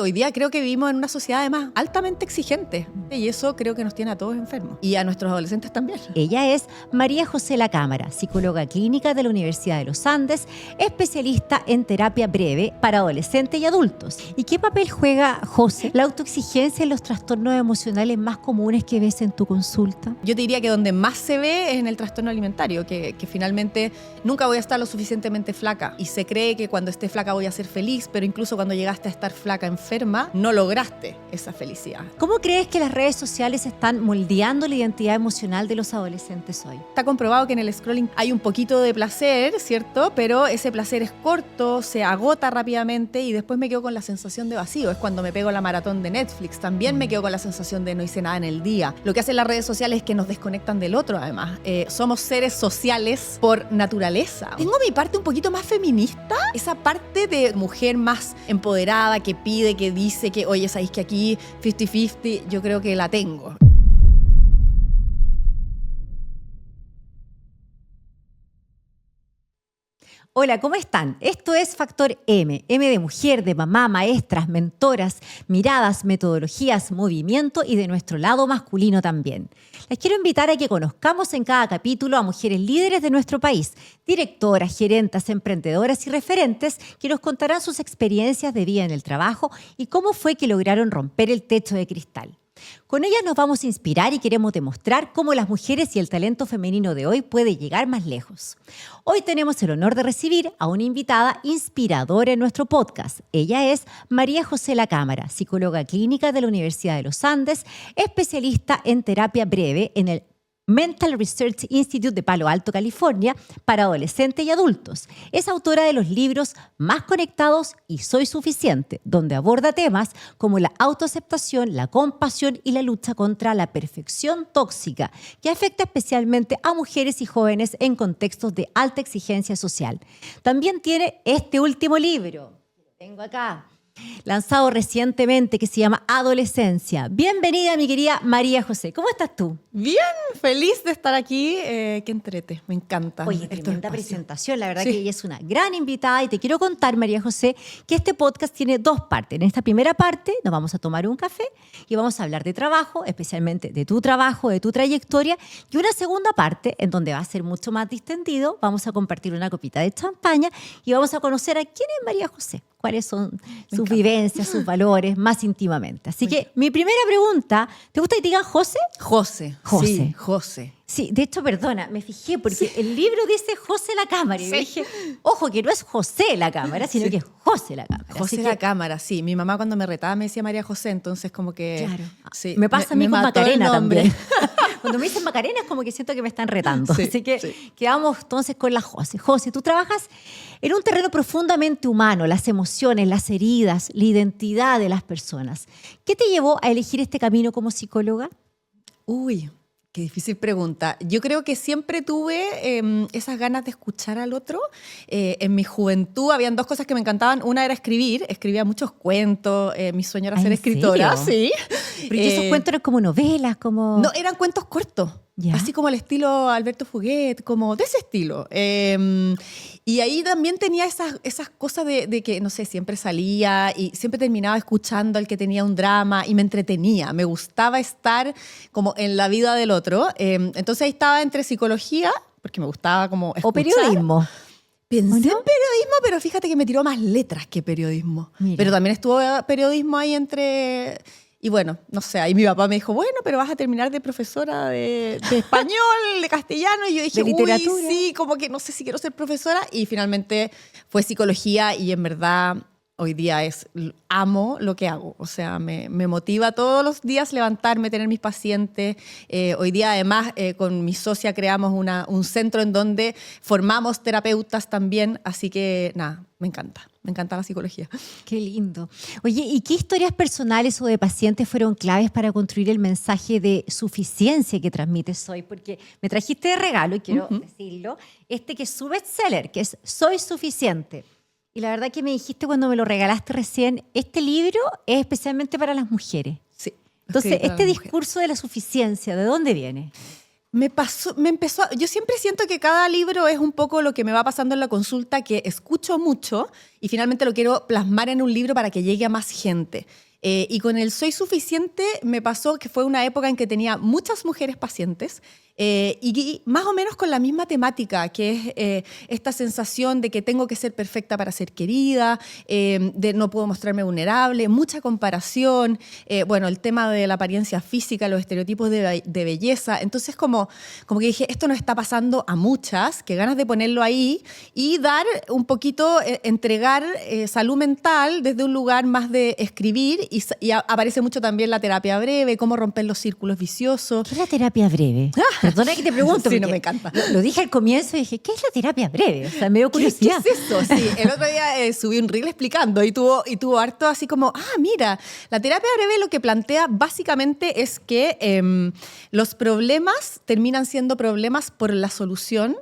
hoy día creo que vivimos en una sociedad además altamente exigente y eso creo que nos tiene a todos enfermos y a nuestros adolescentes también. Ella es María José Lacámara, psicóloga clínica de la Universidad de los Andes, especialista en terapia breve para adolescentes y adultos. ¿Y qué papel juega, José, la autoexigencia en los trastornos emocionales más comunes que ves en tu consulta? Yo te diría que donde más se ve es en el trastorno alimentario, que finalmente nunca voy a estar lo suficientemente flaca y se cree que cuando esté flaca voy a ser feliz, pero incluso cuando llegaste a estar flaca enferma, no lograste esa felicidad. ¿Cómo crees que las redes sociales están moldeando la identidad emocional de los adolescentes hoy? Está comprobado que en el scrolling hay un poquito de placer, ¿cierto? Pero ese placer es corto, se agota rápidamente y después me quedo con la sensación de vacío. Es cuando me pego la maratón de Netflix. También me quedo con la sensación de no hice nada en el día. Lo que hacen las redes sociales es que nos desconectan del otro, además. Somos seres sociales por naturaleza. Tengo mi parte un poquito más feminista, esa parte de mujer más empoderada, que pide, que dice que, oye, ¿sabéis que aquí 50-50? Yo creo que la tengo. Hola, ¿cómo están? Esto es Factor M. M de mujer, de mamá, maestras, mentoras, miradas, metodologías, movimiento y de nuestro lado masculino también. Les quiero invitar a que conozcamos en cada capítulo a mujeres líderes de nuestro país, directoras, gerentas, emprendedoras y referentes que nos contarán sus experiencias de vida en el trabajo y cómo fue que lograron romper el techo de cristal. Con ellas nos vamos a inspirar y queremos demostrar cómo las mujeres y el talento femenino de hoy puede llegar más lejos. Hoy tenemos el honor de recibir a una invitada inspiradora en nuestro podcast. Ella es María José Lacámara, psicóloga clínica de la Universidad de los Andes, especialista en terapia breve en el Mental Research Institute de Palo Alto, California, para adolescentes y adultos. Es autora de los libros Más Conectados y Soy Suficiente, donde aborda temas como la autoaceptación, la compasión y la lucha contra la perfección tóxica, que afecta especialmente a mujeres y jóvenes en contextos de alta exigencia social. También tiene este último libro, que lo tengo acá, lanzado recientemente, que se llama Adolescencia. Bienvenida, mi querida María José. ¿Cómo estás tú? Bien, feliz de estar aquí. Qué entrete, me encanta. Oye, tremenda presentación. La verdad que ella es una gran invitada y te quiero contar, María José, que este podcast tiene dos partes. En esta primera parte nos vamos a tomar un café y vamos a hablar de trabajo, especialmente de tu trabajo, de tu trayectoria, y una segunda parte en donde va a ser mucho más distendido. Vamos a compartir una copita de champaña y vamos a conocer a quién es María José, cuáles son sus vivencias, sus valores más íntimamente. Así que mi primera pregunta, ¿te gusta que te digan José? José. José. Sí, José. Sí, de hecho, perdona, me fijé porque el libro dice José Lacámara y me dije, ojo, que no es José Lacámara, sino que es José Lacámara. José Lacámara, sí. Mi mamá cuando me retaba me decía María José, entonces como que... Claro. Sí, me pasa a mí con Macarena también. también. Cuando me dicen Macarena es como que siento que me están retando. Sí, Así que sí. quedamos entonces con la José. José, tú trabajas en un terreno profundamente humano, las emociones, las heridas, la identidad de las personas. ¿Qué te llevó a elegir este camino como psicóloga? Uy, qué difícil pregunta. Yo creo que siempre tuve esas ganas de escuchar al otro. En mi juventud habían dos cosas que me encantaban. Una era escribir. Escribía muchos cuentos. Mi sueño era ser escritora. ¿Serio? Sí. Pero esos cuentos eran como novelas, como... No, eran cuentos cortos. ¿Ya? Así como el estilo Alberto Fuguet, como de ese estilo. Y ahí también tenía esas cosas de que, no sé, siempre salía y siempre terminaba escuchando al que tenía un drama y me entretenía. Me gustaba estar como en la vida del otro. Entonces ahí estaba entre psicología, porque me gustaba como escuchar. O periodismo. Pensé ¿O no? en periodismo, pero fíjate que me tiró más letras que periodismo. Mira. Pero también estuvo periodismo ahí entre... Y bueno, no sé, ahí mi papá me dijo, bueno, pero vas a terminar de profesora de español, de castellano. Y yo dije, De literatura. uy, sí, como que no sé si quiero ser profesora. Y finalmente fue psicología y en verdad hoy día amo lo que hago. O sea, me motiva todos los días levantarme, tener mis pacientes. Hoy día además con mi socia creamos un centro en donde formamos terapeutas también. Así que nada, me encanta. Me encanta la psicología. Qué lindo. Oye, ¿y qué historias personales o de pacientes fueron claves para construir el mensaje de suficiencia que transmites hoy? Porque me trajiste de regalo, y quiero decirlo, que es su bestseller, que es Soy Suficiente. Y la verdad que me dijiste cuando me lo regalaste recién, este libro es especialmente para las mujeres. Sí. Entonces, escrito para este las mujeres. discurso de la suficiencia, ¿de dónde viene? Yo siempre siento que cada libro es un poco lo que me va pasando en la consulta, que escucho mucho y finalmente lo quiero plasmar en un libro para que llegue a más gente. Y con el Soy Suficiente me pasó que fue una época en que tenía muchas mujeres pacientes y más o menos con la misma temática, que es esta sensación de que tengo que ser perfecta para ser querida, de no puedo mostrarme vulnerable, mucha comparación, bueno, el tema de la apariencia física, los estereotipos de belleza. Entonces como que dije, esto nos está pasando a muchas, que ganas de ponerlo ahí y dar un poquito, entregar salud mental desde un lugar más de escribir y aparece mucho también la terapia breve, cómo romper los círculos viciosos. ¿Qué es la terapia breve? Perdona que te pregunto. Sí, no, me encanta. Lo dije al comienzo y dije, ¿qué es la terapia breve? O sea, me dio curiosidad. ¿Qué es eso? Sí, el otro día subí un reel explicando y tuvo harto así como, mira, la terapia breve lo que plantea básicamente es que los problemas terminan siendo problemas por la solución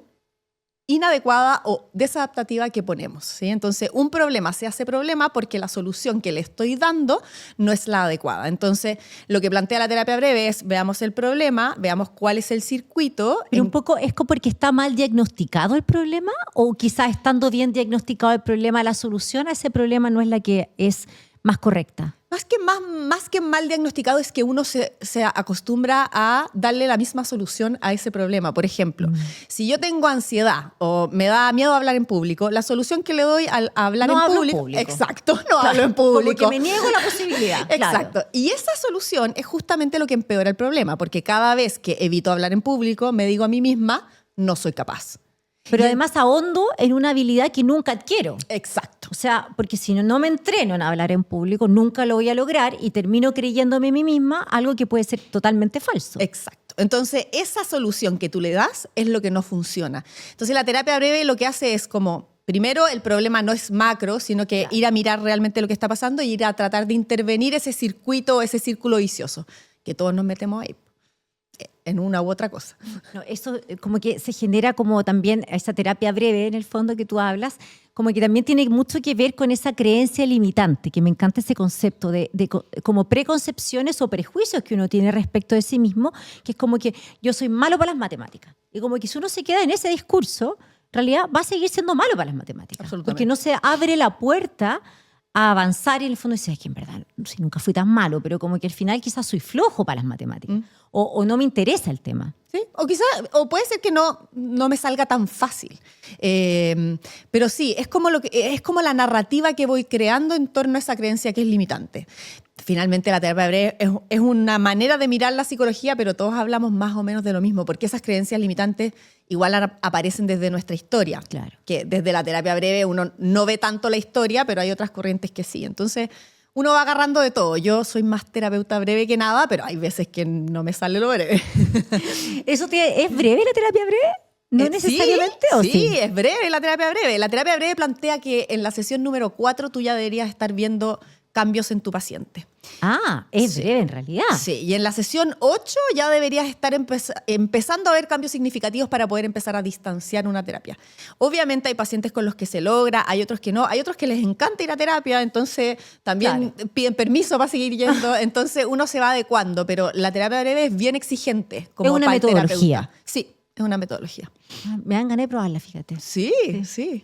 inadecuada o desadaptativa que ponemos, ¿sí? Entonces, un problema se hace problema porque la solución que le estoy dando no es la adecuada. Entonces, lo que plantea la terapia breve es, veamos el problema, veamos cuál es el circuito. Pero un poco, ¿es porque está mal diagnosticado el problema? ¿O quizás estando bien diagnosticado el problema, la solución a ese problema no es la que es más correcta? Más que mal diagnosticado es que uno se acostumbra a darle la misma solución a ese problema. Por ejemplo, si yo tengo ansiedad o me da miedo hablar en público, la solución que le doy al hablar en público... Exacto, no hablo en público. Como que me niego la posibilidad. Exacto. Claro. Y esa solución es justamente lo que empeora el problema, porque cada vez que evito hablar en público, me digo a mí misma, no soy capaz. Pero además ahondo en una habilidad que nunca adquiero. Exacto. O sea, porque si no me entreno en hablar en público, nunca lo voy a lograr y termino creyéndome a mí misma algo que puede ser totalmente falso. Exacto. Entonces, esa solución que tú le das es lo que no funciona. Entonces, la terapia breve lo que hace es como, primero, el problema no es macro, sino que ir a mirar realmente lo que está pasando y ir a tratar de intervenir ese circuito, ese círculo vicioso, que todos nos metemos ahí, en una u otra cosa. No, eso como que se genera como también esa terapia breve en el fondo que tú hablas, como que también tiene mucho que ver con esa creencia limitante, que me encanta ese concepto de como preconcepciones o prejuicios que uno tiene respecto de sí mismo, que es como que yo soy malo para las matemáticas. Y como que si uno se queda en ese discurso, en realidad va a seguir siendo malo para las matemáticas. Porque no se abre la puerta a avanzar y en el fondo dices, es que en verdad si nunca fui tan malo, pero como que al final quizás soy flojo para las matemáticas o no me interesa el tema. ¿Sí? O puede ser que no me salga tan fácil. Pero sí, es como la narrativa que voy creando en torno a esa creencia que es limitante. Finalmente, la terapia breve es una manera de mirar la psicología, pero todos hablamos más o menos de lo mismo, porque esas creencias limitantes igual aparecen desde nuestra historia. Claro. Que desde la terapia breve uno no ve tanto la historia, pero hay otras corrientes que sí. Entonces, uno va agarrando de todo. Yo soy más terapeuta breve que nada, pero hay veces que no me sale lo breve. ¿Es breve la terapia breve? ¿No necesariamente? Sí, es breve la terapia breve. La terapia breve plantea que en la sesión número 4 tú ya deberías estar viendo cambios en tu paciente. Es breve en realidad. Sí, y en la sesión 8 ya deberías estar empezando a ver cambios significativos para poder empezar a distanciar una terapia. Obviamente hay pacientes con los que se logra, hay otros que no, hay otros que les encanta ir a terapia, entonces también piden permiso para seguir yendo, entonces uno se va adecuando, pero la terapia breve es bien exigente. Como es una metodología. Sí, es una metodología. Me dan ganas de probarla, fíjate. Sí.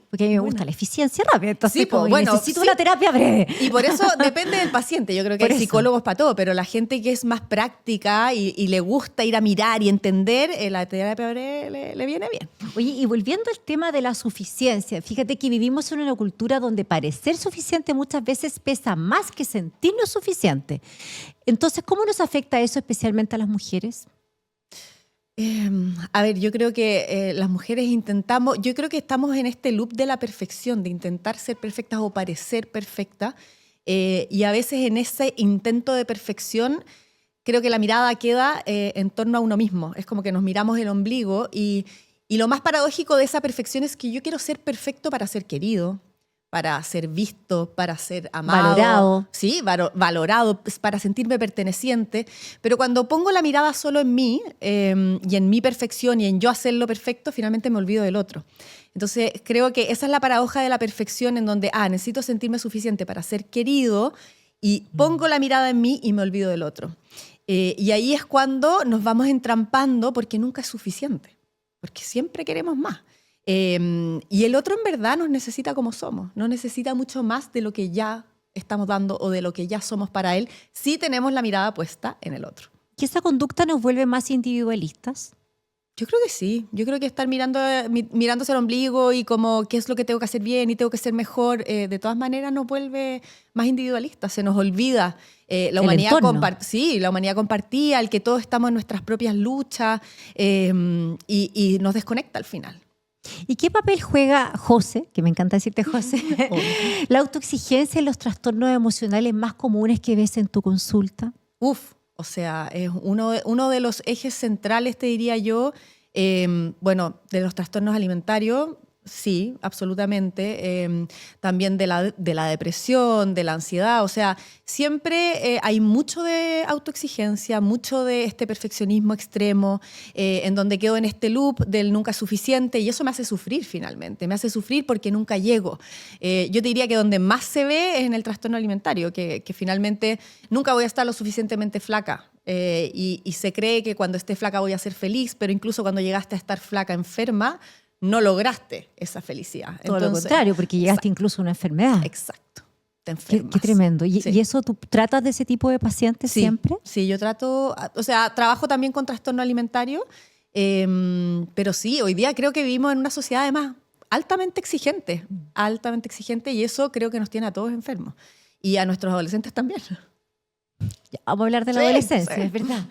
Porque a mí me gusta la eficiencia rápida, entonces sí, necesito una terapia breve. Y por eso depende del paciente. Yo creo que hay psicólogos para todo, pero la gente que es más práctica y le gusta ir a mirar y entender, la terapia breve le viene bien. Oye, y volviendo al tema de la suficiencia, fíjate que vivimos en una cultura donde parecer suficiente muchas veces pesa más que sentirnos suficiente. Entonces, ¿cómo nos afecta eso especialmente a las mujeres? A ver, yo creo que las mujeres yo creo que estamos en este loop de la perfección, de intentar ser perfectas o parecer perfectas, y a veces en ese intento de perfección creo que la mirada queda en torno a uno mismo. Es como que nos miramos el ombligo y lo más paradójico de esa perfección es que yo quiero ser perfecto para ser querido, para ser visto, para ser amado. Valorado. Sí, valorado, para sentirme perteneciente. Pero cuando pongo la mirada solo en mí y en mi perfección y en yo hacerlo perfecto, finalmente me olvido del otro. Entonces, creo que esa es la paradoja de la perfección en donde, necesito sentirme suficiente para ser querido y pongo la mirada en mí y me olvido del otro. Y ahí es cuando nos vamos entrampando porque nunca es suficiente, porque siempre queremos más. Y el otro en verdad nos necesita como somos, no necesita mucho más de lo que ya estamos dando o de lo que ya somos para él, si tenemos la mirada puesta en el otro. ¿Que esa conducta nos vuelve más individualistas? Yo creo que sí. Yo creo que estar mirándose el ombligo y como qué es lo que tengo que hacer bien y tengo que ser mejor, de todas maneras nos vuelve más individualistas. Se nos olvida la humanidad la humanidad compartía, el que todos estamos en nuestras propias luchas y nos desconecta al final. ¿Y qué papel juega, José, que me encanta decirte José, la autoexigencia en los trastornos emocionales más comunes que ves en tu consulta? O sea, es uno de los ejes centrales, te diría yo, bueno, de los trastornos alimentarios, sí, absolutamente. También de la depresión, de la ansiedad. O sea, siempre hay mucho de autoexigencia, mucho de este perfeccionismo extremo, en donde quedo en este loop del nunca es suficiente y eso me hace sufrir finalmente. Me hace sufrir porque nunca llego. Yo te diría que donde más se ve es en el trastorno alimentario, que finalmente nunca voy a estar lo suficientemente flaca. Y se cree que cuando esté flaca voy a ser feliz, pero incluso cuando llegaste a estar flaca, enferma, no lograste esa felicidad. Todo lo contrario, porque llegaste incluso a una enfermedad. Exacto. Te enfermas. Qué tremendo. Sí. ¿Y eso tú tratas de ese tipo de pacientes siempre? Sí, yo trato, o sea, trabajo también con trastorno alimentario, pero sí, hoy día creo que vivimos en una sociedad además altamente exigente, y eso creo que nos tiene a todos enfermos. Y a nuestros adolescentes también. Ya, vamos a hablar de la adolescencia, es verdad.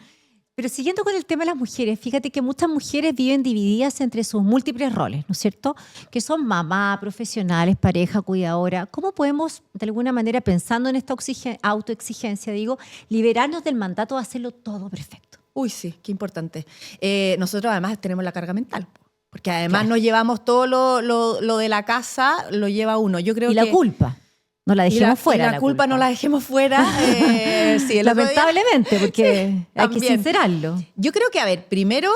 Pero siguiendo con el tema de las mujeres, fíjate que muchas mujeres viven divididas entre sus múltiples roles, ¿no es cierto? Que son mamá, profesionales, pareja, cuidadora. ¿Cómo podemos, de alguna manera, pensando en esta autoexigencia, liberarnos del mandato de hacerlo todo perfecto? Uy, sí, qué importante. Nosotros además tenemos la carga mental, porque además nos llevamos todo lo de la casa, lo lleva uno. Yo creo y la culpa. No la dejemos fuera. La culpa no la dejemos fuera. Sí, lamentablemente, porque hay que también. sincerarlo. Yo creo que, a ver, primero,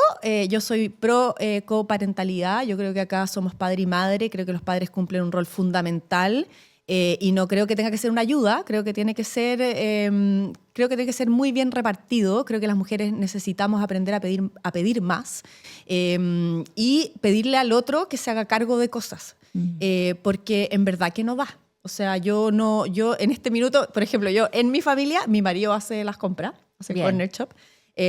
yo soy pro coparentalidad. Yo creo que acá somos padre y madre. Creo que los padres cumplen un rol fundamental. Y no creo que tenga que ser una ayuda. Creo que tiene que ser muy bien repartido. Creo que las mujeres necesitamos aprender a pedir más y pedirle al otro que se haga cargo de cosas. Porque en verdad que no da. O sea, yo en este minuto, por ejemplo, yo en mi familia, mi marido hace las compras, hace el corner shop.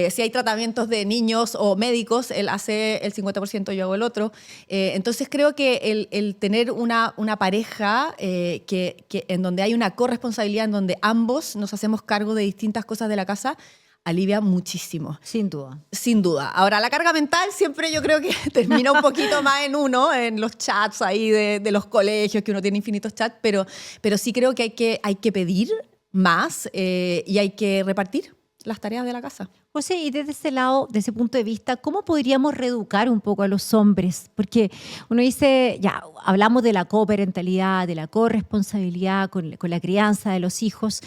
Si hay tratamientos de niños o médicos, él hace el 50%, yo hago el otro. Entonces creo que el tener una pareja que en donde hay una corresponsabilidad, en donde ambos nos hacemos cargo de distintas cosas de la casa, alivia muchísimo. Sin duda. Sin duda. Ahora, la carga mental siempre yo creo que termina un poquito más en uno, en los chats ahí de los colegios, que uno tiene infinitos chats, pero sí creo que hay que pedir más y hay que repartir las tareas de la casa. José, y desde ese lado, desde ese punto de vista, ¿cómo podríamos reeducar un poco a los hombres? Porque uno dice, ya, hablamos de la coparentalidad, de la corresponsabilidad con la crianza de los hijos,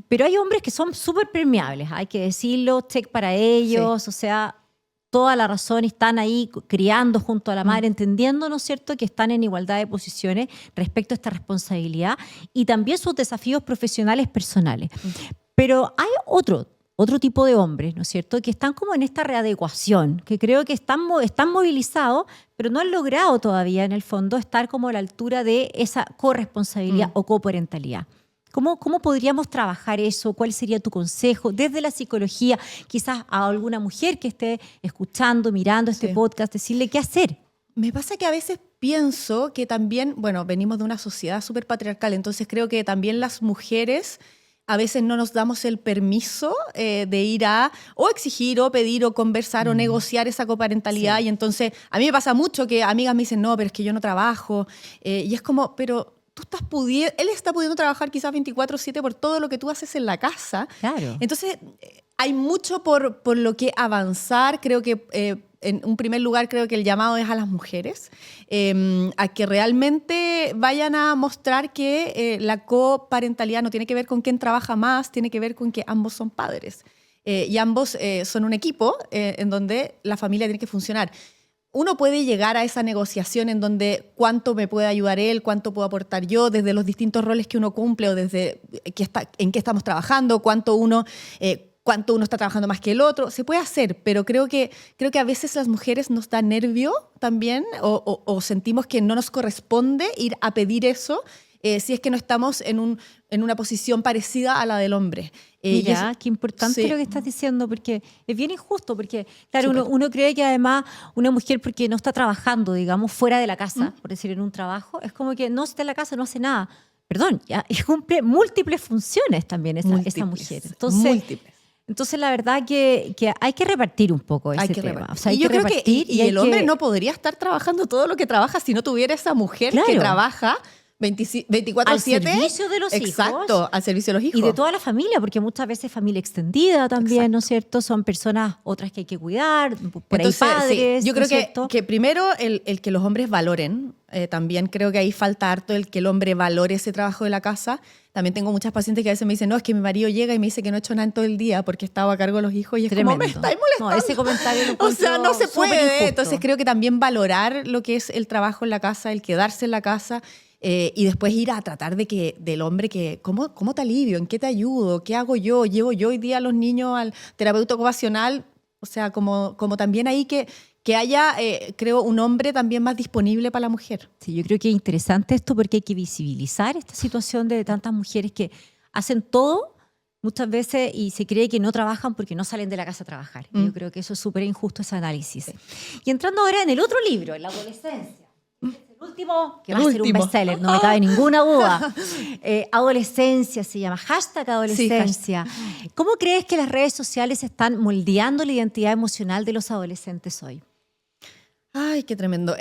pero hay hombres que son súper permeables, hay que decirlo, check para ellos, o sea, toda la razón, están ahí criando junto a la madre, entendiendo, ¿no es cierto?, que están en igualdad de posiciones respecto a esta responsabilidad y también sus desafíos profesionales personales. Pero hay otro tipo de hombres, ¿no es cierto?, que están como en esta readecuación, que creo que están movilizados, pero no han logrado todavía, en el fondo, estar como a la altura de esa corresponsabilidad o coparentalidad. ¿Cómo podríamos trabajar eso? ¿Cuál sería tu consejo desde la psicología? Quizás a alguna mujer que esté escuchando, mirando este podcast, decirle qué hacer. Me pasa que a veces pienso que también, bueno, venimos de una sociedad súper patriarcal, entonces creo que también las mujeres a veces no nos damos el permiso de ir a o exigir o pedir o conversar o negociar esa coparentalidad. Y entonces a mí me pasa mucho que amigas me dicen, no, pero es que yo no trabajo. Y es como, pero él está pudiendo trabajar quizás 24/7 por todo lo que tú haces en la casa. Claro. Entonces hay mucho por lo que avanzar. Creo que en un primer lugar, creo que el llamado es a las mujeres, a que realmente vayan a mostrar que la coparentalidad no tiene que ver con quién trabaja más, tiene que ver con que ambos son padres. Y ambos son un equipo en donde la familia tiene que funcionar. Uno puede llegar a esa negociación en donde cuánto me puede ayudar él, cuánto puedo aportar yo, desde los distintos roles que uno cumple o desde en qué estamos trabajando, cuánto cuánto uno está trabajando más que el otro. Se puede hacer, pero creo que a veces las mujeres nos da nervio también o sentimos que no nos corresponde ir a pedir eso si es que no estamos en una posición parecida a la del hombre. Mira, qué importante lo que estás diciendo, porque es bien injusto, porque claro, uno cree que además una mujer porque no está trabajando, digamos, fuera de la casa, por decir, en un trabajo, es como que no está en la casa, no hace nada. Perdón, y cumple múltiples funciones también esa mujer. Entonces, la verdad que hay que repartir un poco ese tema. O sea, y yo creo que el hombre no podría estar trabajando todo lo que trabaja si no tuviera esa mujer que trabaja 24/7. Al servicio de los hijos. Exacto, al servicio de los hijos. Y de toda la familia, porque muchas veces familia extendida también, ¿no es cierto? Son personas, otras que hay que cuidar, por ahí padres. Sí, yo creo que primero el que los hombres valoren, también creo que ahí falta harto el que el hombre valore ese trabajo de la casa. También tengo muchas pacientes que a veces me dicen, no, es que mi marido llega y me dice que no he hecho nada en todo el día porque estaba a cargo de los hijos y es tremendo. Como, me estáis molestando. No, ese comentario lo o sea, no se puede. injusto. Entonces creo que también valorar lo que es el trabajo en la casa, el quedarse en la casa, y después ir a tratar del hombre ¿cómo te alivio? ¿En qué te ayudo? ¿Qué hago yo? ¿Llevo yo hoy día a los niños al terapeuta ocupacional? O sea, como también ahí que haya, creo, un hombre también más disponible para la mujer. Sí, yo creo que es interesante esto porque hay que visibilizar esta situación de tantas mujeres que hacen todo muchas veces y se cree que no trabajan porque no salen de la casa a trabajar. Yo creo que eso es súper injusto, ese análisis. Sí. Y entrando ahora en el otro libro, en la adolescencia. El último, que va a ser un bestseller, no me cabe ninguna duda. Adolescencia se llama, #adolescencia. Sí, ¿cómo crees que las redes sociales están moldeando la identidad emocional de los adolescentes hoy? Ay, qué tremendo.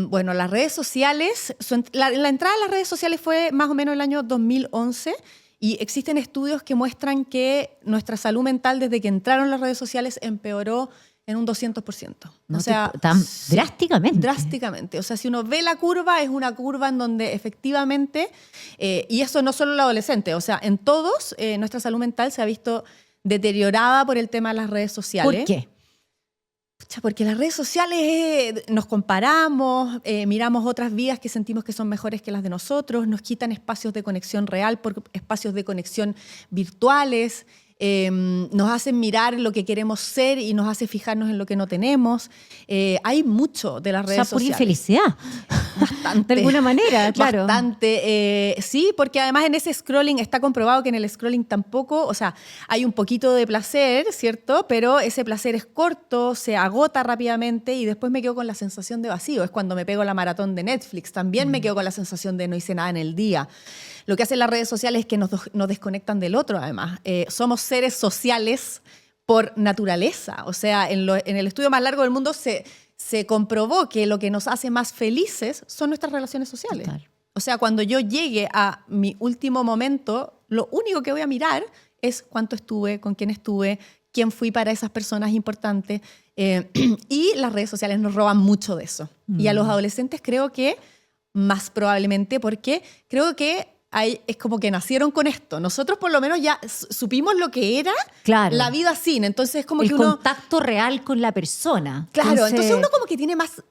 Bueno, las redes sociales, la entrada a las redes sociales fue más o menos el año 2011 y existen estudios que muestran que nuestra salud mental desde que entraron las redes sociales empeoró en un 200%. No, o sea, tan drásticamente. Drásticamente. O sea, si uno ve la curva, es una curva en donde efectivamente, y eso no solo en el adolescente, o sea, en todos, nuestra salud mental se ha visto deteriorada por el tema de las redes sociales. ¿Por qué? Porque las redes sociales nos comparamos, miramos otras vidas que sentimos que son mejores que las de nosotros, nos quitan espacios de conexión real por espacios de conexión virtuales, nos hacen mirar lo que queremos ser y nos hace fijarnos en lo que no tenemos. Hay mucho de las redes sociales. O sea, por infelicidad. Bastante. De alguna manera, claro. Bastante. Sí, porque además en ese scrolling está comprobado que en el scrolling tampoco, o sea, hay un poquito de placer, ¿cierto? Pero ese placer es corto, se agota rápidamente y después me quedo con la sensación de vacío. Es cuando me pego la maratón de Netflix. También me quedo con la sensación de no hice nada en el día. Lo que hacen las redes sociales es que nos desconectan del otro, además. Somos seres sociales por naturaleza. O sea, en el estudio más largo del mundo se comprobó que lo que nos hace más felices son nuestras relaciones sociales. Total. O sea, cuando yo llegue a mi último momento, lo único que voy a mirar es cuánto estuve, con quién fui para esas personas importantes. Y las redes sociales nos roban mucho de eso. Y a los adolescentes creo que más probablemente, porque creo que es como que nacieron con esto. Nosotros por lo menos ya supimos lo que era la vida sin. Entonces es como el que uno... contacto real con la persona. Claro, entonces uno como que tiene más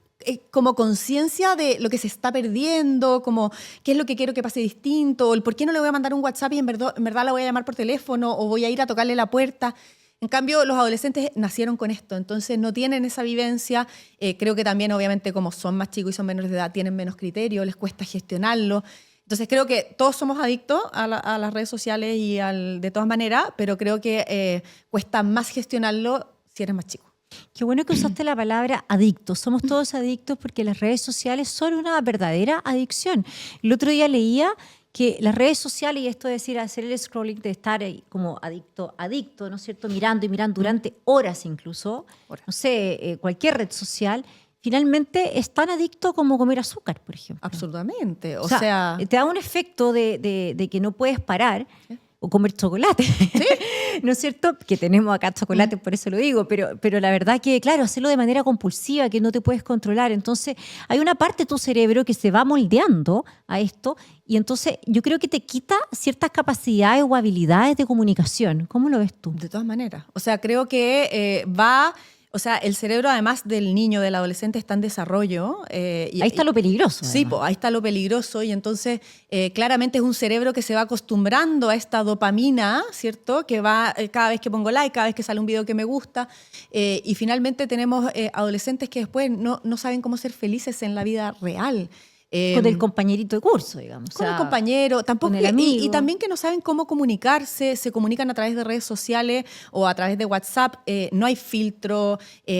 como conciencia de lo que se está perdiendo, como qué es lo que quiero que pase distinto, o el por qué no le voy a mandar un WhatsApp y en verdad la voy a llamar por teléfono, o voy a ir a tocarle la puerta. En cambio, los adolescentes nacieron con esto, entonces no tienen esa vivencia. Creo que también, obviamente, como son más chicos y son menores de edad, tienen menos criterio, les cuesta gestionarlo. Entonces creo que todos somos adictos a las redes sociales y de todas maneras, pero creo que cuesta más gestionarlo si eres más chico. Qué bueno que usaste la palabra adictos. Somos todos adictos porque las redes sociales son una verdadera adicción. El otro día leía que las redes sociales, y esto es decir, hacer el scrolling, de estar ahí como adicto, ¿no es cierto? Mirando y mirando durante horas incluso, no sé, cualquier red social, finalmente es tan adicto como comer azúcar, por ejemplo. Absolutamente. O sea, te da un efecto de que no puedes parar. ¿Sí? O comer chocolate, ¿sí? ¿No es cierto? Que tenemos acá chocolate, por eso lo digo, pero la verdad que, claro, hacerlo de manera compulsiva, que no te puedes controlar. Entonces, hay una parte de tu cerebro que se va moldeando a esto y entonces yo creo que te quita ciertas capacidades o habilidades de comunicación. ¿Cómo lo ves tú? De todas maneras. O sea, creo que va O sea, el cerebro además del niño, del adolescente, está en desarrollo. Ahí está lo peligroso. Sí, pues, ahí está lo peligroso y entonces claramente es un cerebro que se va acostumbrando a esta dopamina, ¿cierto? Que va cada vez que pongo like, cada vez que sale un video que me gusta y finalmente tenemos adolescentes que después no saben cómo ser felices en la vida real. Con el compañerito de curso, digamos. Con el compañero, tampoco con el amigo. y también que no saben cómo comunicarse, se comunican a través de redes sociales o a través de WhatsApp, no hay filtro,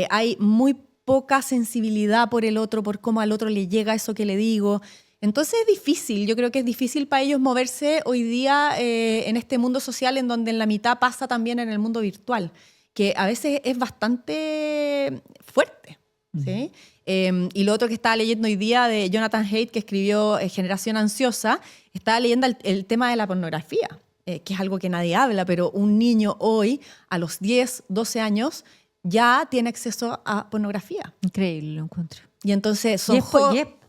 hay muy poca sensibilidad por el otro, por cómo al otro le llega eso que le digo. Entonces es difícil, yo creo que es difícil para ellos moverse hoy día en este mundo social en donde en la mitad pasa también en el mundo virtual, que a veces es bastante fuerte, ¿sí? Y lo otro que estaba leyendo hoy día de Jonathan Haidt, que escribió Generación Ansiosa, estaba leyendo el tema de la pornografía, que es algo que nadie habla, pero un niño hoy, a los 10, 12 años, ya tiene acceso a pornografía. Increíble, lo encuentro. Y entonces y es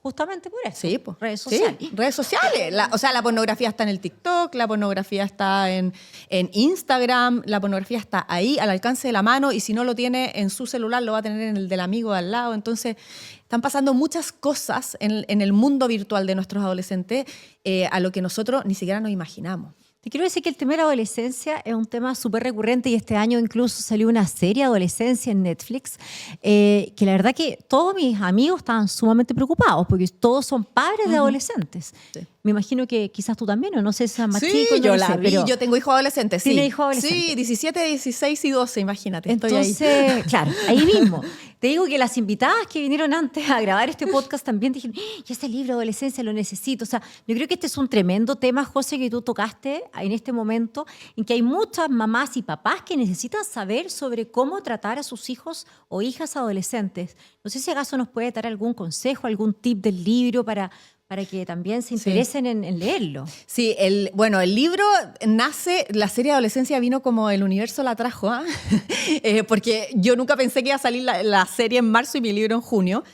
justamente por eso. Sí, pues. Redes sociales. Sí, redes sociales. O sea, la pornografía está en el TikTok, la pornografía está en Instagram, la pornografía está ahí, al alcance de la mano, y si no lo tiene en su celular, lo va a tener en el del amigo de al lado. Entonces, están pasando muchas cosas en el mundo virtual de nuestros adolescentes a lo que nosotros ni siquiera nos imaginamos. Te quiero decir que el tema de la adolescencia es un tema súper recurrente y este año incluso salió una serie de adolescencia en Netflix que la verdad que todos mis amigos estaban sumamente preocupados porque todos son padres de adolescentes. Sí. Me imagino que quizás tú también, o no sé si es más chico. Yo la vi, yo tengo hijos adolescentes, sí. ¿Tiene hijos adolescentes? Sí, 17, 16 y 12, imagínate. Entonces, estoy ahí. Claro, ahí mismo. Te digo que las invitadas que vinieron antes a grabar este podcast también dijeron, ya este libro de adolescencia lo necesito. O sea, yo creo que este es un tremendo tema, José, que tú tocaste en este momento, en que hay muchas mamás y papás que necesitan saber sobre cómo tratar a sus hijos o hijas adolescentes. No sé si acaso nos puede dar algún consejo, algún tip del libro para que también se interesen en leerlo. Sí, el libro nace, la serie de adolescencia vino como el universo la trajo, porque yo nunca pensé que iba a salir la serie en marzo y mi libro en junio.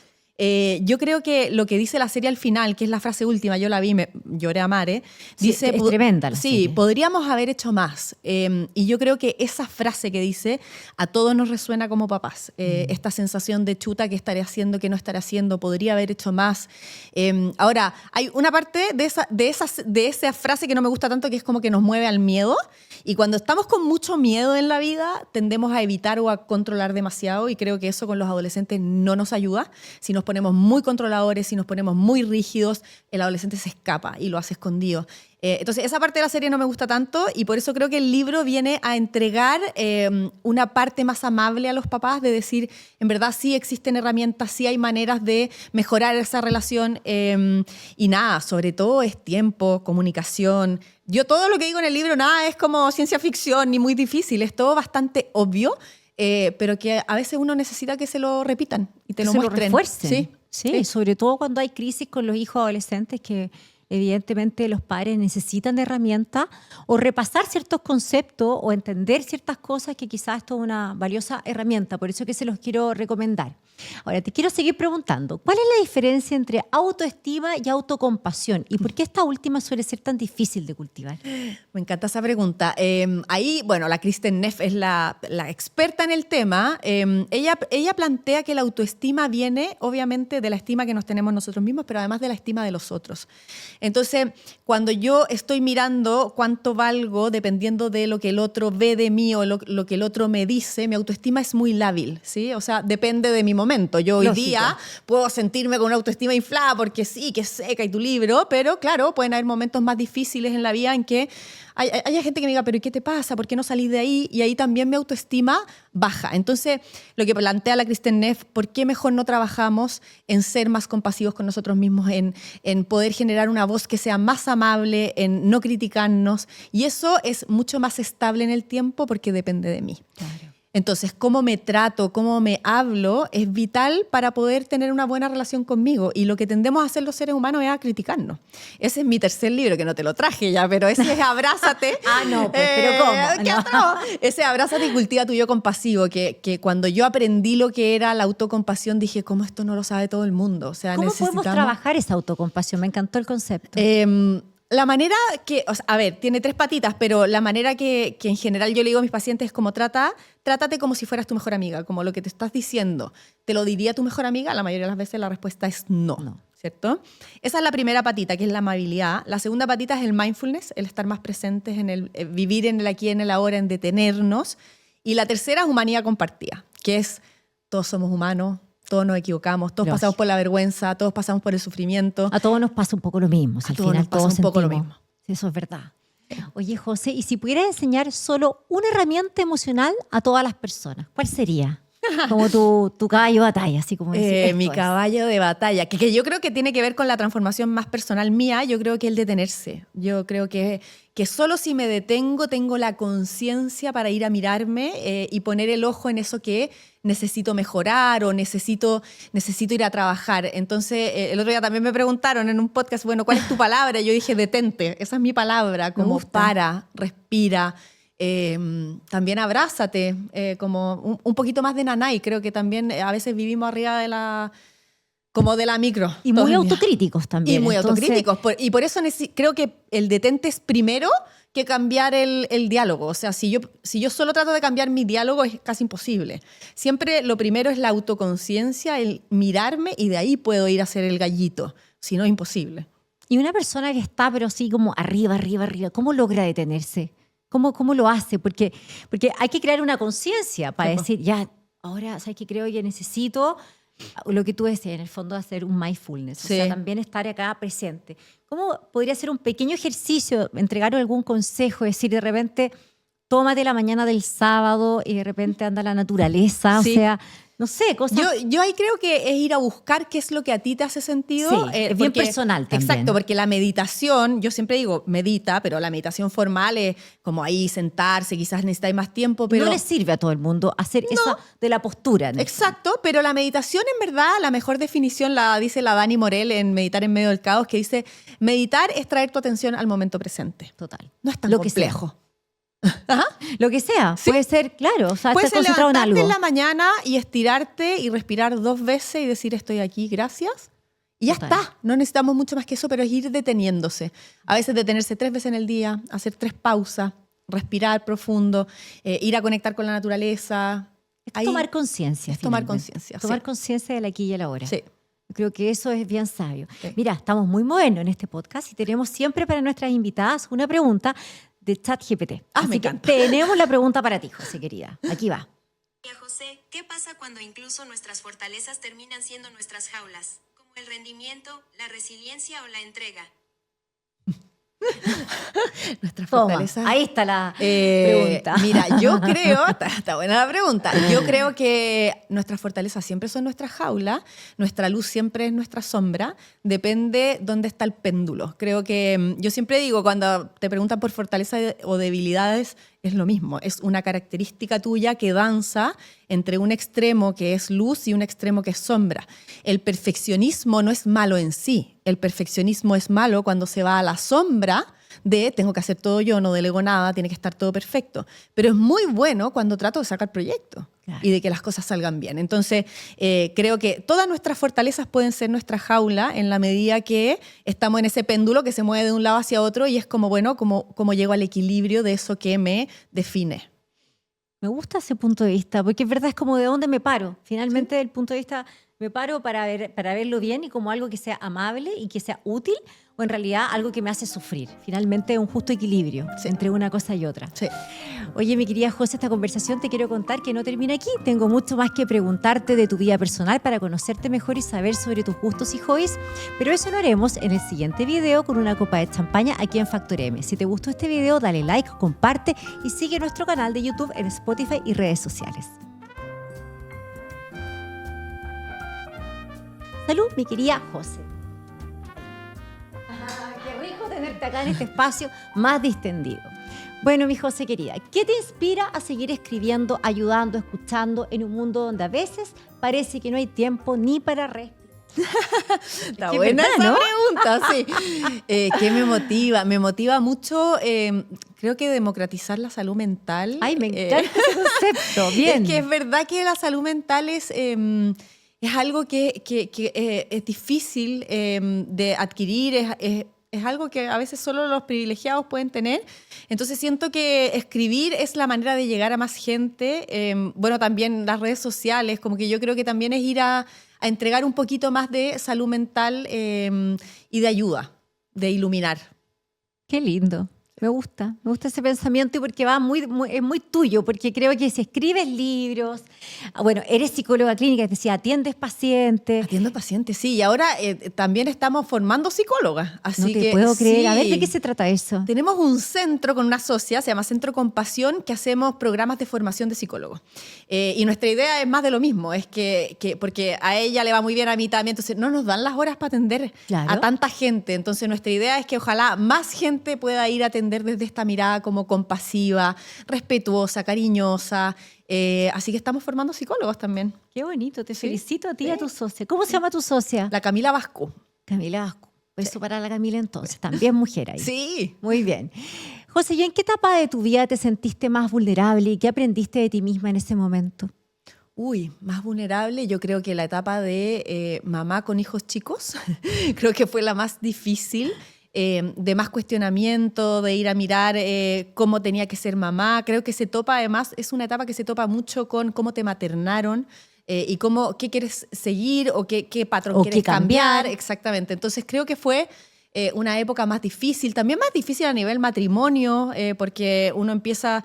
Yo creo que lo que dice la serie al final, que es la frase última, yo la vi, me lloré a mares, dice... Es tremenda la serie. Sí, podríamos haber hecho más. Y yo creo que esa frase que dice a todos nos resuena como papás. Esta sensación de chuta, ¿qué estaré haciendo, qué no estaré haciendo? Podría haber hecho más. Ahora, hay una parte de esa frase que no me gusta tanto, que es como que nos mueve al miedo. Y cuando estamos con mucho miedo en la vida, tendemos a evitar o a controlar demasiado. Y creo que eso con los adolescentes no nos ayuda. Si nos ponemos muy controladores, si nos ponemos muy rígidos, el adolescente se escapa y lo hace escondido. Entonces, esa parte de la serie no me gusta tanto y por eso creo que el libro viene a entregar una parte más amable a los papás, de decir, en verdad sí existen herramientas, sí hay maneras de mejorar esa relación y nada, sobre todo es tiempo, comunicación. Yo todo lo que digo en el libro, nada es como ciencia ficción ni muy difícil, es todo bastante obvio. Pero que a veces uno necesita que se lo repitan y te lo muestren. Lo refuercen. Sí, sobre todo cuando hay crisis con los hijos adolescentes que evidentemente los padres necesitan de herramientas o repasar ciertos conceptos o entender ciertas cosas que quizás esto es una valiosa herramienta. Por eso que se los quiero recomendar. Ahora, te quiero seguir preguntando, ¿cuál es la diferencia entre autoestima y autocompasión? ¿Y por qué esta última suele ser tan difícil de cultivar? Me encanta esa pregunta. Ahí, bueno, la Kristin Neff es la experta en el tema. Ella plantea que la autoestima viene, obviamente, de la estima que nos tenemos nosotros mismos, pero además de la estima de los otros. Entonces, cuando yo estoy mirando cuánto valgo, dependiendo de lo que el otro ve de mí o lo que el otro me dice, mi autoestima es muy lábil, ¿sí? O sea, depende de mi momento. Yo hoy día puedo sentirme con una autoestima inflada porque sí, que es seca y tu libro, pero claro, pueden haber momentos más difíciles en la vida en que hay gente que me diga, pero ¿y qué te pasa? ¿Por qué no salís de ahí? Y ahí también mi autoestima baja. Entonces, lo que plantea la Kristin Neff, ¿por qué mejor no trabajamos en ser más compasivos con nosotros mismos, en poder generar una voz que sea más amable, en no criticarnos? Y eso es mucho más estable en el tiempo porque depende de mí. Claro. Entonces, cómo me trato, cómo me hablo, es vital para poder tener una buena relación conmigo. Y lo que tendemos a hacer los seres humanos es a criticarnos. Ese es mi tercer libro, que no te lo traje ya, pero ese es Abrázate. No, pues, pero ¿cómo? ¿Qué otro? Ese Abrázate y cultiva tu yo compasivo, que cuando yo aprendí lo que era la autocompasión, dije, ¿cómo esto no lo sabe todo el mundo? O sea, ¿cómo podemos trabajar esa autocompasión? Me encantó el concepto. La manera que, o sea, a ver, tiene 3 patitas, pero la manera que en general yo le digo a mis pacientes es como trátate como si fueras tu mejor amiga, como lo que te estás diciendo. ¿Te lo diría tu mejor amiga? La mayoría de las veces la respuesta es no. ¿Cierto? Esa es la primera patita, que es la amabilidad. La segunda patita es el mindfulness, el estar más presentes, en el vivir en el aquí, en el ahora, en detenernos. Y la tercera es humanidad compartida, que es todos somos humanos, todos nos equivocamos, todos pasamos por la vergüenza, todos pasamos por el sufrimiento. A todos nos pasa un poco lo mismo. Si a al todos final nos pasa todos un poco lo sentimos. mismo. Sí, eso es verdad. Oye, José, ¿y si pudieras enseñar solo una herramienta emocional a todas las personas? ¿Cuál sería? Como tu caballo de batalla, así como decir, Mi caballo de batalla, que yo creo que tiene que ver con la transformación más personal mía, yo creo que el detenerse. Yo creo que solo si me detengo tengo la conciencia para ir a mirarme y poner el ojo en eso que necesito mejorar o necesito ir a trabajar. Entonces, el otro día también me preguntaron en un podcast, bueno, ¿cuál es tu palabra? Yo dije, detente, esa es mi palabra, como para, respira. También abrázate, como un poquito más de nanay. Creo que también a veces vivimos arriba de la micro. Y muy autocríticos también. Y muy autocríticos. Y por eso creo que el detente es primero que cambiar el diálogo. O sea, si yo solo trato de cambiar mi diálogo es casi imposible. Siempre lo primero es la autoconciencia, el mirarme y de ahí puedo ir a hacer el gallito. Si no, es imposible. Y una persona que está pero así como arriba, ¿cómo logra detenerse? ¿Cómo lo hace? Porque hay que crear una conciencia para decir, ya, ahora, ¿sabes qué? Creo que necesito lo que tú decías, en el fondo, hacer un mindfulness. O sea, también estar acá presente. ¿Cómo podría ser un pequeño ejercicio, entregar algún consejo, decir de repente, tómate la mañana del sábado y de repente anda a la naturaleza? Sí. O sea, no sé, cosas... Yo ahí creo que es ir a buscar qué es lo que a ti te hace sentido. Sí, es bien personal también. Exacto, porque la meditación, yo siempre digo medita, pero la meditación formal es como ahí sentarse, quizás necesitáis más tiempo, pero... No le sirve a todo el mundo hacer eso de la postura. Exacto, pero la meditación en verdad, la mejor definición la dice la Dani Morel en Meditar en medio del caos, que dice, meditar es traer tu atención al momento presente. Total. No es tan complejo. Ajá. Lo que sea, puede ser, claro, o sea, puede estar ser concentrado en algo. levantarte en la mañana y estirarte y respirar 2 veces y decir estoy aquí, gracias. Y ya está, no necesitamos mucho más que eso, pero es ir deteniéndose. A veces detenerse 3 veces en el día, hacer 3 pausas, respirar profundo, ir a conectar con la naturaleza. Es tomar conciencia. Tomar conciencia. Tomar conciencia del aquí y el ahora. Sí. Creo que eso es bien sabio. Sí. Mira, estamos muy modernos en este podcast y tenemos siempre para nuestras invitadas una pregunta de ChatGPT. Así que encanta. tenemos la pregunta para ti, José, querida. Aquí va. José, ¿qué pasa cuando incluso nuestras fortalezas terminan siendo nuestras jaulas? Como el rendimiento, la resiliencia o la entrega. Nuestra Toma, fortaleza. ahí está la pregunta. Mira, yo creo, está buena la pregunta, yo creo que nuestras fortalezas siempre son nuestra jaula, nuestra luz siempre es nuestra sombra, depende dónde está el péndulo. Creo que yo siempre digo, cuando te preguntan por fortaleza o debilidades, es lo mismo, es una característica tuya que danza entre un extremo que es luz y un extremo que es sombra. El perfeccionismo no es malo en sí, el perfeccionismo es malo cuando se va a la sombra de tengo que hacer todo yo, no delego nada, tiene que estar todo perfecto. Pero es muy bueno cuando trato de sacar proyectos y de que las cosas salgan bien. Entonces, creo que todas nuestras fortalezas pueden ser nuestra jaula en la medida que estamos en ese péndulo que se mueve de un lado hacia otro y es como, bueno, como llego al equilibrio de eso que me define. Me gusta ese punto de vista, porque es verdad, es como de dónde me paro. Finalmente, el punto de vista, me paro para verlo bien y como algo que sea amable y que sea útil, o en realidad algo que me hace sufrir. Finalmente, un justo equilibrio entre una cosa y otra. Sí. Oye, mi querida José, esta conversación te quiero contar que no termina aquí. Tengo mucho más que preguntarte de tu vida personal para conocerte mejor y saber sobre tus gustos y hobbies, pero eso lo haremos en el siguiente video con una copa de champaña aquí en Factor M. Si te gustó este video, dale like, comparte y sigue nuestro canal de YouTube en Spotify y redes sociales. Salud, mi querida José. Qué rico tenerte acá en este espacio más distendido. Bueno, mi José querida, ¿qué te inspira a seguir escribiendo, ayudando, escuchando en un mundo donde a veces parece que no hay tiempo ni para respirar? Está buena esa pregunta, sí. ¿Qué me motiva? Me motiva mucho, creo que democratizar la salud mental. Ay, me encanta ese concepto, bien. Es que es verdad que la salud mental es algo que es difícil de adquirir, Es algo que a veces solo los privilegiados pueden tener. Entonces siento que escribir es la manera de llegar a más gente. Bueno, también las redes sociales, como que yo creo que también es ir a entregar un poquito más de salud mental y de ayuda, de iluminar. Qué lindo. Me gusta ese pensamiento y porque es muy tuyo, porque creo que si escribes libros, bueno, eres psicóloga clínica, es decir, atiendes pacientes. Atiendo pacientes, sí, y ahora también estamos formando psicólogas, así No te que puedo creer. sí. A ver, ¿de qué se trata eso? Tenemos un centro con una socia, se llama Centro Compasión, que hacemos programas de formación de psicólogos. Y nuestra idea es más de lo mismo, es que porque a ella le va muy bien, a mí también, entonces no nos dan las horas para atender a tanta gente. Entonces nuestra idea es que ojalá más gente pueda ir a atender desde esta mirada como compasiva, respetuosa, cariñosa. Así que estamos formando psicólogos también. Qué bonito, te felicito a ti y Sí. a tu socia. ¿Cómo se llama tu socia? La Camila Vasco. Camila Vasco. Beso para la Camila entonces, también mujer ahí. Sí. Muy bien. José, ¿y en qué etapa de tu vida te sentiste más vulnerable y qué aprendiste de ti misma en ese momento? Uy, más vulnerable, yo creo que la etapa de mamá con hijos chicos, creo que fue la más difícil, de más cuestionamiento, de ir a mirar cómo tenía que ser mamá. Creo que se topa, además, es una etapa que se topa mucho con cómo te maternaron y qué quieres seguir o qué patrón O quieres qué cambiar. cambiar. Exactamente. Entonces creo que fue una época más difícil, también más difícil a nivel matrimonio, porque uno empieza...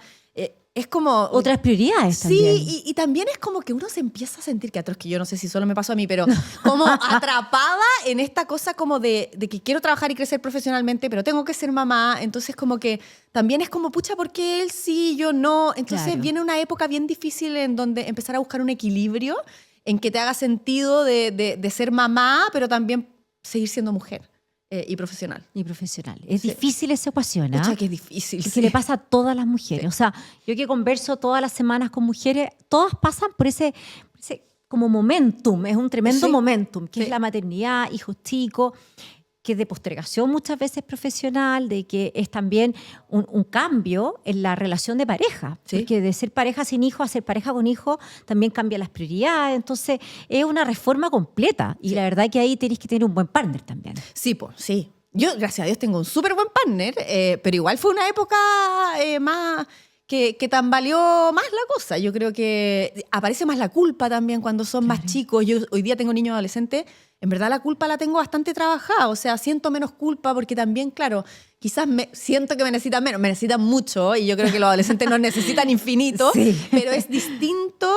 es como... Otras prioridades Sí, también. y también es como que uno se empieza a sentir, que atroz, que yo no sé si solo me pasó a mí, pero como atrapada en esta cosa como de que quiero trabajar y crecer profesionalmente, pero tengo que ser mamá. Entonces como que también es como, pucha, ¿por qué él sí, yo no? Entonces Claro. viene una época bien difícil en donde empezar a buscar un equilibrio en que te haga sentido de ser mamá, pero también seguir siendo mujer y profesional. Y profesional. Es Sí. difícil esa ecuación, ¿ah? Pucha, que es difícil. Y sí. que le pasa a todas las mujeres. Sí. O sea, yo que converso todas las semanas con mujeres, todas pasan por ese como momentum, es un tremendo Sí. momentum, que Sí. es la maternidad, hijos chicos, que es de postergación muchas veces profesional, de que es también un cambio en la relación de pareja. Sí. Porque de ser pareja sin hijos a ser pareja con hijos también cambia las prioridades. Entonces, es una reforma completa. Y Sí. la verdad que ahí tenés que tener un buen partner también. Sí, pues, sí. Yo, gracias a Dios, tengo un súper buen partner, pero igual fue una época más que tambaleó más la cosa. Yo creo que aparece más la culpa también cuando son más chicos. Yo hoy día tengo niños adolescentes, en verdad la culpa la tengo bastante trabajada, o sea, siento menos culpa porque también, claro, quizás siento que me necesitan menos, me necesitan mucho y yo creo que los adolescentes nos necesitan infinito, Sí. pero es distinto,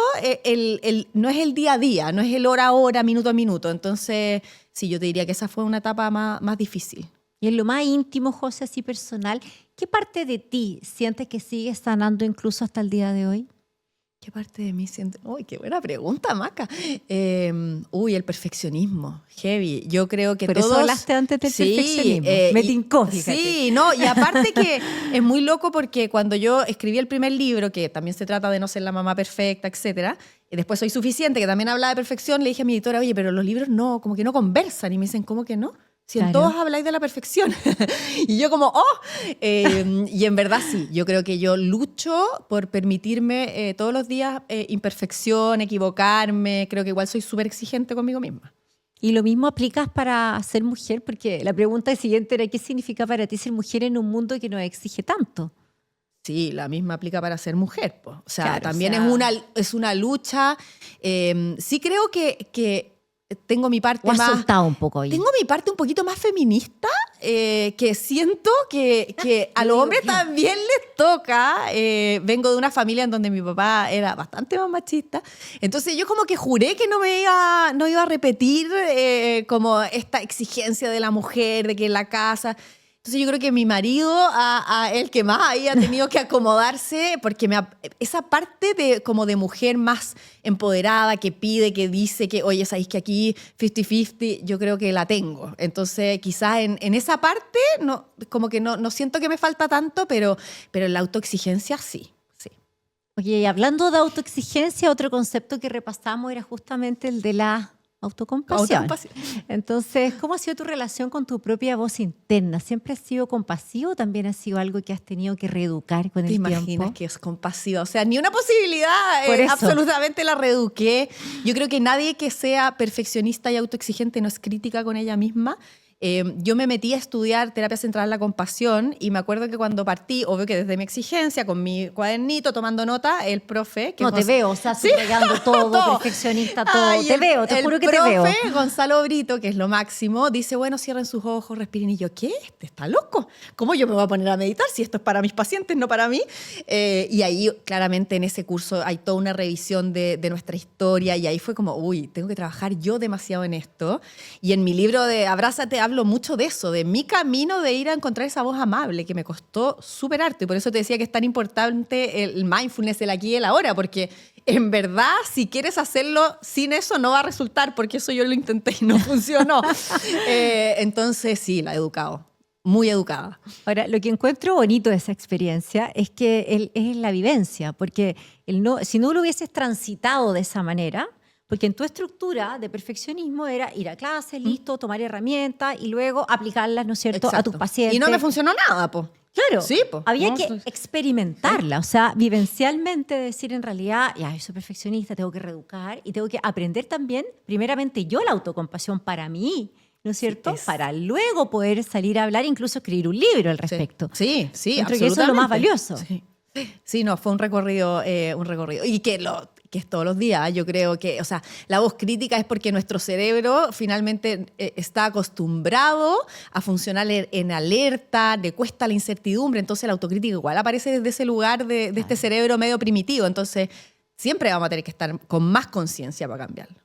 no es el día a día, no es el hora a hora, minuto a minuto. Entonces, sí, yo te diría que esa fue una etapa más difícil. Y en lo más íntimo, José, así personal, ¿qué parte de ti sientes que sigues sanando incluso hasta el día de hoy? ¿Qué parte de mí siente? Uy, qué buena pregunta, Maca. El perfeccionismo, heavy. Yo creo que Por todos... eso hablaste antes del perfeccionismo. Me tincó, fíjate. Sí, no, y aparte que es muy loco porque cuando yo escribí el primer libro, que también se trata de no ser la mamá perfecta, etcétera, y después Soy Suficiente, que también habla de perfección, le dije a mi editora, oye, pero los libros no, como que no conversan. Y me dicen, ¿cómo que no? Si en Claro. todos habláis de la perfección. Y yo como, y en verdad sí, yo creo que yo lucho por permitirme todos los días imperfección, equivocarme. Creo que igual soy súper exigente conmigo misma. Y lo mismo aplicas para ser mujer, porque la pregunta siguiente era, ¿qué significa para ti ser mujer en un mundo que nos exige tanto? Sí, la misma aplica para ser mujer, po. O sea, Claro, también o sea- es una lucha. Sí creo que tengo mi parte ¿O has más... soltado un poco ahí? Tengo mi parte un poquito más feminista, que siento que a los hombres también les toca. Vengo de una familia en donde mi papá era bastante más machista. Entonces yo como que juré que no iba a repetir como esta exigencia de la mujer, de que en la casa... Entonces yo creo que mi marido, a el que más ahí ha tenido que acomodarse, porque esa parte como de mujer más empoderada, que pide, que dice que, oye, sabéis que aquí 50-50, yo creo que la tengo. Entonces quizás en esa parte como que no siento que me falta tanto, pero en la autoexigencia sí. Oye, y hablando de autoexigencia, otro concepto que repasamos era justamente el de la autocompasión. Autocompasión. Entonces, ¿cómo ha sido tu relación con tu propia voz interna? ¿Siempre has sido compasivo o también ha sido algo que has tenido que reeducar con ¿Te el imaginas tiempo? que es compasiva? O sea, ni una posibilidad, Por eso. absolutamente la reeduqué. Yo creo que nadie que sea perfeccionista y autoexigente no es crítica con ella misma. yo me metí a estudiar terapia central en la compasión y me acuerdo que cuando partí, obvio que desde mi exigencia, con mi cuadernito, tomando nota, el profe... Que no, te veo, o sea, subrayando todo, todo. perfeccionista, todo. Ay, te veo, te juro que te veo. El profe Gonzalo Brito, que es lo máximo, dice, bueno, cierren sus ojos, respiren. Y yo, ¿qué? ¿Este está loco? ¿Cómo yo me voy a poner a meditar si esto es para mis pacientes, no para mí? Y ahí, claramente, en ese curso hay toda una revisión de nuestra historia y ahí fue como, uy, tengo que trabajar yo demasiado en esto. Y en mi libro de Abrázate hablo mucho de eso, de mi camino de ir a encontrar esa voz amable que me costó súper harto. Y por eso te decía que es tan importante el mindfulness, el aquí y el ahora, porque en verdad, si quieres hacerlo sin eso, no va a resultar, porque eso yo lo intenté y no funcionó. Entonces, sí, la he educado. Muy educada. Ahora, lo que encuentro bonito de esa experiencia es que es la vivencia, porque si no lo hubieses transitado de esa manera, porque en tu estructura de perfeccionismo era ir a clase, listo, tomar herramientas y luego aplicarlas, ¿no es cierto?, Exacto. a tus pacientes. Y no me funcionó nada, po. Claro, sí, po. había No, que experimentarla, o sea, vivencialmente decir en realidad, ya, yo soy perfeccionista, tengo que reeducar y tengo que aprender también, primeramente yo la autocompasión para mí, ¿no es cierto? Sí, para luego poder salir a hablar, incluso escribir un libro al respecto. Sí, Creo que eso es lo más valioso. Sí, no, fue un recorrido. Y que es todos los días. Yo creo que, o sea, la voz crítica es porque nuestro cerebro finalmente está acostumbrado a funcionar en alerta, le cuesta la incertidumbre, entonces la autocrítica igual aparece desde ese lugar de este cerebro medio primitivo, entonces siempre vamos a tener que estar con más conciencia para cambiarlo.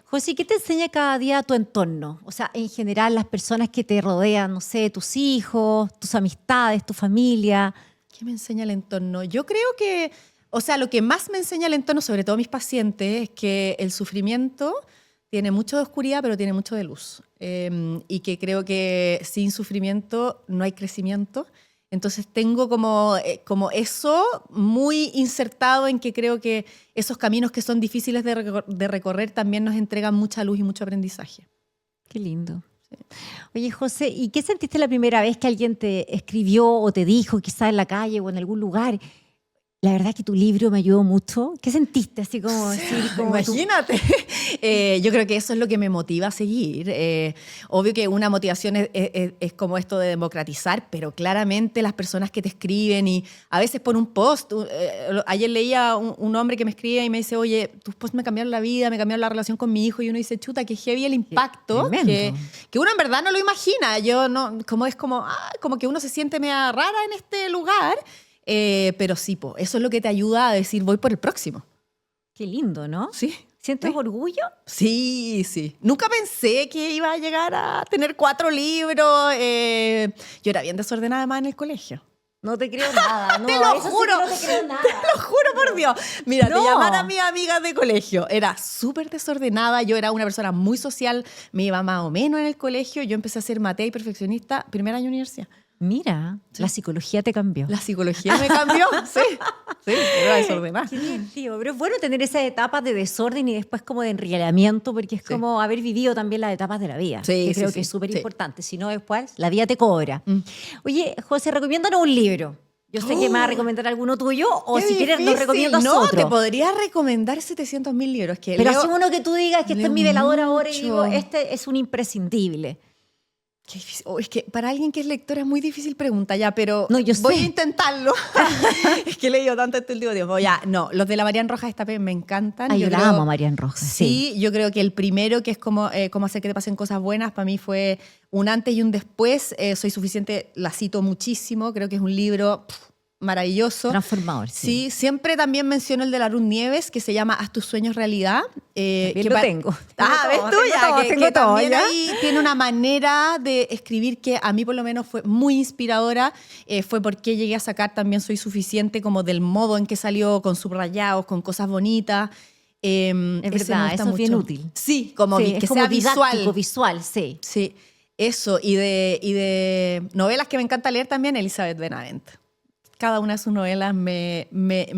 José, ¿qué te enseña cada día tu entorno? O sea, en general, las personas que te rodean, no sé, tus hijos, tus amistades, tu familia. ¿Qué me enseña el entorno? Yo creo que, o sea, lo que más me enseña el entorno, sobre todo mis pacientes, es que el sufrimiento tiene mucho de oscuridad, pero tiene mucho de luz. Y que creo que sin sufrimiento no hay crecimiento. Entonces tengo como eso muy insertado en que creo que esos caminos que son difíciles de recorrer también nos entregan mucha luz y mucho aprendizaje. Qué lindo. Sí. Oye, José, ¿y qué sentiste la primera vez que alguien te escribió o te dijo, quizás en la calle o en algún lugar? La verdad es que tu libro me ayudó mucho. ¿Qué sentiste? Así como decir, como imagínate. Yo creo que eso es lo que me motiva a seguir. Obvio que una motivación es como esto de democratizar, pero claramente las personas que te escriben y a veces por un post. Ayer leía un hombre que me escribe y me dice, oye, tus posts me cambiaron la vida, me cambiaron la relación con mi hijo. Y uno dice, chuta, qué heavy el impacto. Que uno en verdad no lo imagina. Yo no, como que uno se siente media rara en este lugar. Pero sí, eso es lo que te ayuda a decir, voy por el próximo. Qué lindo, ¿no? Sí. ¿Sientes orgullo? Sí, sí. Nunca pensé que iba a llegar a tener 4 libros. Yo era bien desordenada más en el colegio. No te creo nada. No, te lo juro. Sí, no te creo nada. Te lo juro por Dios. Mira, te llamaban a mis amigas de colegio. Era súper desordenada. Yo era una persona muy social. Me iba más o menos en el colegio. Yo empecé a ser matea y perfeccionista primer año de universidad. Mira, sí. La psicología te cambió. La psicología me cambió, sí. Sí, era desordenada. Qué divertido. Pero es bueno tener esas etapas de desorden y después como de enrielamiento, porque es como haber vivido también las etapas de la vida. Sí, que creo que es súper importante. Si no, después la vida te cobra. Oye, José, recomiéndanos un libro. Yo sé que me va a recomendar alguno tuyo o si quieres nos recomiendas otro. No, te podría recomendar 700.000 libros. Pero así uno que tú digas que este es mi velador ahora y digo, este es un imprescindible. Qué difícil. Es que para alguien que es lectora es muy difícil pregunta ya, pero no, yo voy a intentarlo. Es que he leído tanto este último tiempo. Ya, no, los de la Marian Rojas esta vez me encantan. Yo la amo a Marian Rojas. Sí, yo creo que el primero, que es cómo hacer que te pasen cosas buenas, para mí fue un antes y un después. Soy suficiente, la cito muchísimo. Creo que es un libro maravilloso. Transformador, sí. Siempre también menciono el de la Ruth Nieves, que se llama Haz tus sueños realidad. Bien lo tengo. ¿Ves tú? Que también ahí tiene una manera de escribir que a mí por lo menos fue muy inspiradora. Fue porque llegué a sacar también Soy suficiente, como del modo en que salió, con subrayados, con cosas bonitas. Es verdad, eso es bien útil. Sí, como que sea visual, sí. Sí, eso. Y de novelas que me encanta leer también, Elizabeth Benavent. Cada una de sus novelas me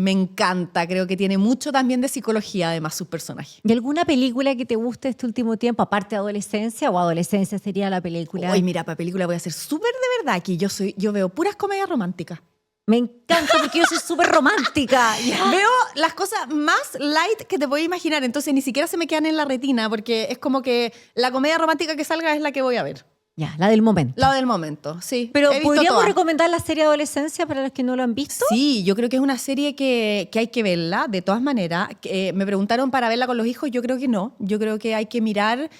encanta. Creo que tiene mucho también de psicología, además, sus personajes. ¿Y alguna película que te guste este último tiempo, aparte de adolescencia, o adolescencia sería la película? Uy, mira, para película voy a ser súper de verdad aquí. Yo veo puras comedias románticas. Me encanta porque yo soy súper romántica. Veo las cosas más light que te puedes imaginar. Entonces ni siquiera se me quedan en la retina porque es como que la comedia romántica que salga es la que voy a ver. Ya, la del momento. La del momento, sí. Pero he visto ¿podríamos todas. recomendar la serie Adolescencia para los que no lo han visto? Sí, yo creo que es una serie que hay que verla, de todas maneras. Me preguntaron para verla con los hijos, yo creo que no. Yo creo que hay que mirar,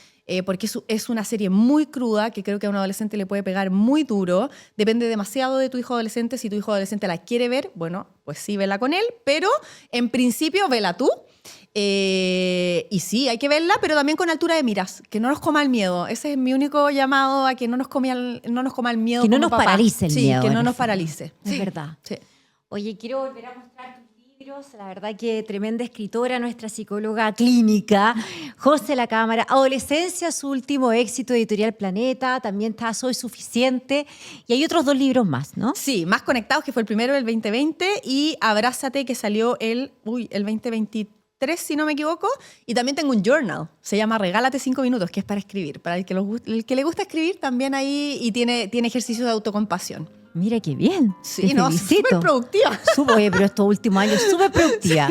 porque es una serie muy cruda, que creo que a un adolescente le puede pegar muy duro. Depende demasiado de tu hijo adolescente. Si tu hijo adolescente la quiere ver, bueno, pues sí, vela con él. Pero en principio, vela tú. Y sí, hay que verla, pero también con altura de miras, que no nos coma el miedo. Ese es mi único llamado a que no nos coma el miedo. Que no como nos papá. paralice el sí, miedo, que en no el nos fondo. paralice. Es Sí, verdad. sí. Oye, quiero volver a mostrar tus libros. La verdad que tremenda escritora, nuestra psicóloga clínica, José La Cámara. Adolescencia, su último éxito, Editorial Planeta. También está Soy Suficiente. Y hay otros 2 libros más, ¿no? Sí, Más Conectados, que fue el primero del 2020, y Abrázate, que salió el 2023, si no me equivoco. Y también tengo un journal, se llama Regálate 5 minutos, que es para escribir. Para el que le gusta escribir también ahí, y tiene ejercicios de autocompasión. Mira qué bien. Sí, Te no, felicito. súper productiva. Oye, pero estos últimos años súper productiva.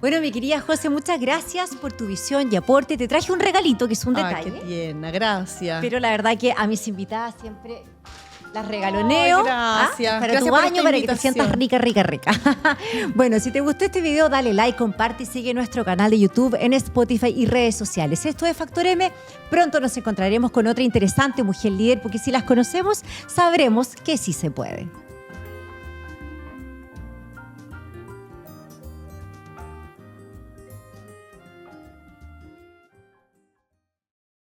Bueno, mi querida José, muchas gracias por tu visión y aporte. Te traje un regalito, que es un Ay, detalle. qué tierna, gracias. Pero la verdad que a mis invitadas siempre las regaloneo. Ay, gracias. Para Gracias tu por baño, esta para que te sientas invitación. rica. Bueno, si te gustó este video, dale like, comparte y sigue nuestro canal de YouTube, en Spotify y redes sociales. Esto es Factor M. Pronto nos encontraremos con otra interesante mujer líder, porque si las conocemos, sabremos que sí se puede.